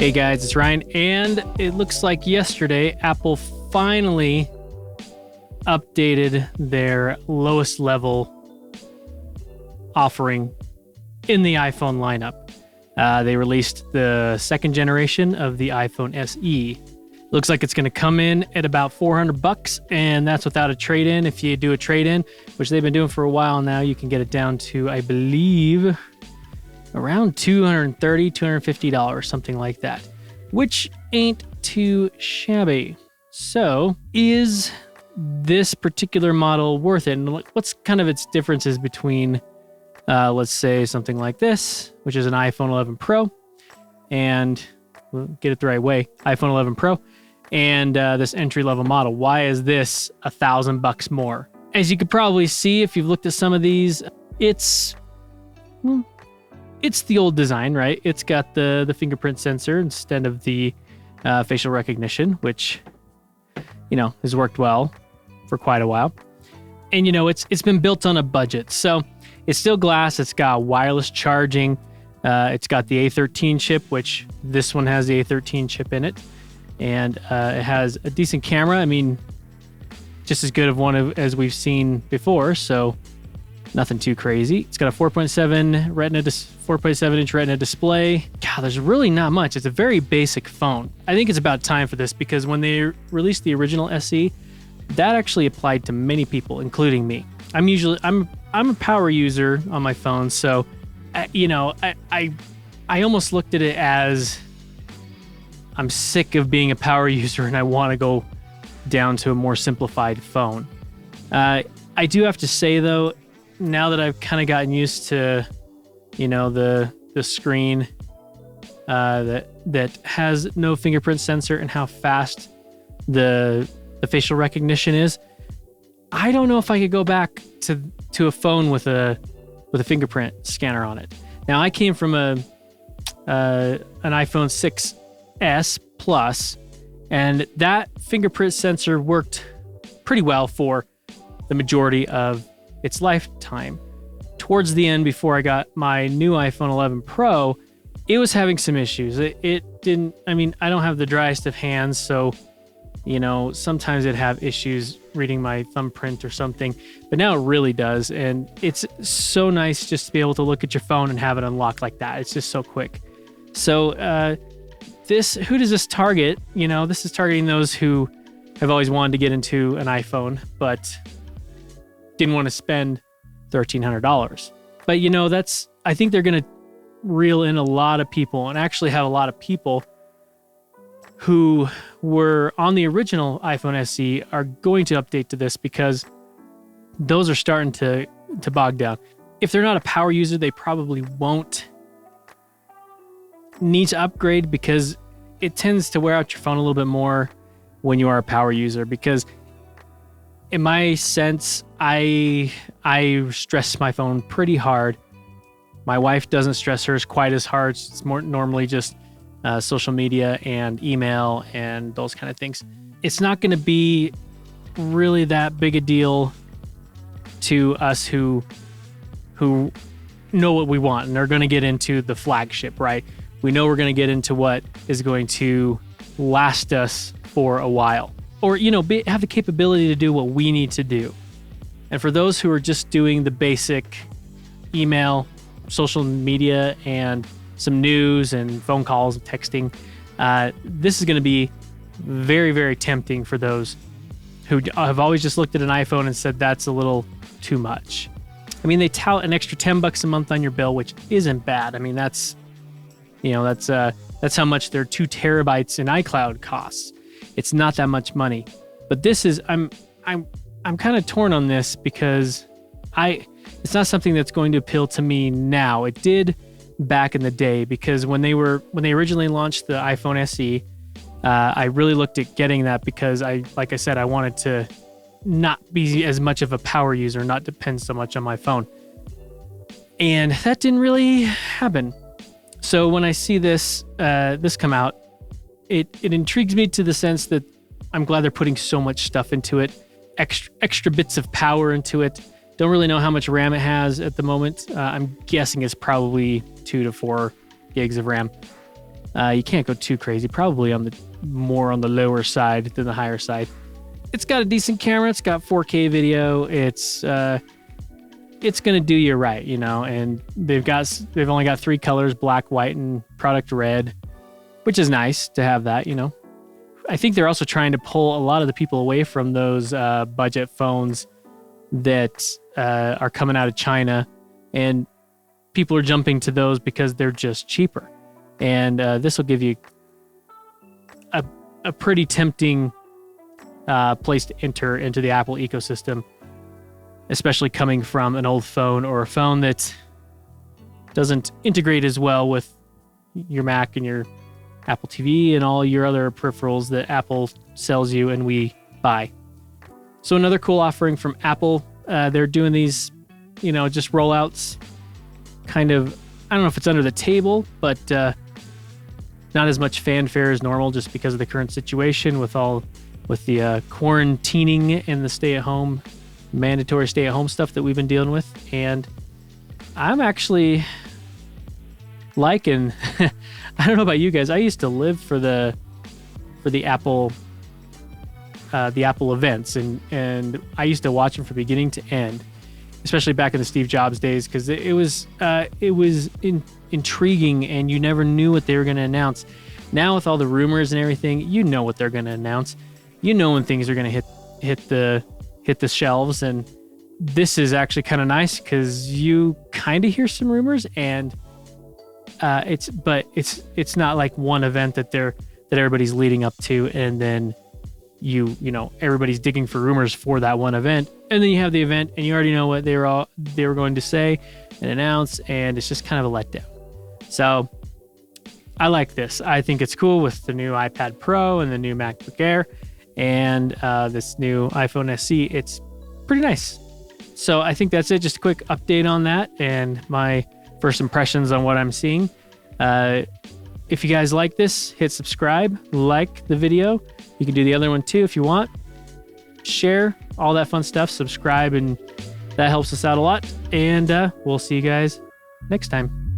Hey guys, it's Ryan, and it looks like yesterday Apple finally updated their lowest level offering in the iPhone lineup. They released the second generation of the iPhone SE. Looks like it's going to come in at about $400, and that's without a trade-in. If you do a trade-in, which they've been doing for a while now, you can get it down to, I believe, around $230, $250, something like that, which ain't too shabby. So, is this particular model worth it? And what's kind of its differences between, let's say, something like this, which is an iPhone 11 Pro, and we'll get it the right way, iPhone 11 Pro, and this entry-level model? Why is this $1,000 more? As you could probably see if you've looked at some of these, it's the old design, right? It's got the fingerprint sensor instead of the facial recognition, which, has worked well for quite a while. And, it's been built on a budget. So it's still glass. It's got wireless charging. It's got the A13 chip, which this one has the A13 chip in it. And it has a decent camera. I mean, just as good of one as we've seen before. So nothing too crazy. It's got a 4.7-inch Retina display. God, there's really not much. It's a very basic phone. I think it's about time for this because when they released the original SE, that actually applied to many people, including me. I'm a power user on my phone, so I almost looked at it as I'm sick of being a power user and I want to go down to a more simplified phone. I do have to say though, now that I've kind of gotten used to, the screen that has no fingerprint sensor and how fast the facial recognition is, I don't know if I could go back to a phone with a fingerprint scanner on it. Now I came from an iPhone 6s Plus, and that fingerprint sensor worked pretty well for the majority of its lifetime. Towards the end, before I got my new iPhone 11 Pro, it was having some issues. It didn't, I don't have the driest of hands, so, sometimes it'd have issues reading my thumbprint or something, but now it really does. And it's so nice just to be able to look at your phone and have it unlocked like that. It's just so quick. So, who does this target? This is targeting those who have always wanted to get into an iPhone, but didn't want to spend $1,300. But I think they're going to reel in a lot of people, and actually have a lot of people who were on the original iPhone SE are going to update to this because those are starting to bog down. If they're not a power user, they probably won't need to upgrade because it tends to wear out your phone a little bit more when you are a power user. Because in my sense, I stress my phone pretty hard. My wife doesn't stress hers quite as hard. It's more normally just social media and email and those kind of things. It's not going to be really that big a deal to us who know what we want and are going to get into the flagship, right? We know we're going to get into what is going to last us for a while, or have the capability to do what we need to do. And for those who are just doing the basic email, social media, and some news and phone calls and texting, this is going to be very, very tempting for those who have always just looked at an iPhone and said that's a little too much. They tout an extra $10 a month on your bill, which isn't bad. That's how much their 2 terabytes in iCloud costs. It's not that much money. But this is, I'm kind of torn on this because it's not something that's going to appeal to me now. It did back in the day because when they originally launched the iPhone SE, I really looked at getting that because like I said, I wanted to not be as much of a power user, not depend so much on my phone. And that didn't really happen. So when I see this come out, it intrigues me to the sense that I'm glad they're putting so much stuff into it, extra bits of power into it. Don't really know how much RAM it has at the moment. I'm guessing it's probably 2 to 4 gigs of RAM. You can't go too crazy, probably more on the lower side than the higher side. It's got a decent camera. It's got 4K video. It's gonna do you right, you know. And they've only got 3 colors: black, white, and product red, which is nice to have that, you know. I think they're also trying to pull a lot of the people away from those budget phones that are coming out of China, and people are jumping to those because they're just cheaper. And this will give you a pretty tempting place to enter into the Apple ecosystem, especially coming from an old phone or a phone that doesn't integrate as well with your Mac and your Apple TV and all your other peripherals that Apple sells you and we buy. So another cool offering from Apple, they're doing these, you know, just rollouts, kind of, I don't know if it's under the table, but not as much fanfare as normal just because of the current situation with the quarantining and the mandatory stay-at-home stuff that we've been dealing with. And I'm actually liking, I don't know about you guys, I used to live for the Apple events, and I used to watch them from beginning to end, especially back in the Steve Jobs days, because it was intriguing and you never knew what they were going to announce. Now with all the rumors and everything, you know what they're going to announce. You know when things are going to hit the shelves, and this is actually kind of nice because you kind of hear some rumors, and it's not like one event that everybody's leading up to, and then you know everybody's digging for rumors for that one event, and then you have the event and you already know what they were going to say and announce, and it's just kind of a letdown. So I like this. I think it's cool with the new iPad Pro and the new MacBook Air and this new iPhone SE. It's pretty nice. So I think that's it. Just a quick update on that and my first impressions on what I'm seeing. If you guys like this, hit subscribe, like the video. You can do the other one too if you want. Share, all that fun stuff. Subscribe, and that helps us out a lot. And we'll see you guys next time.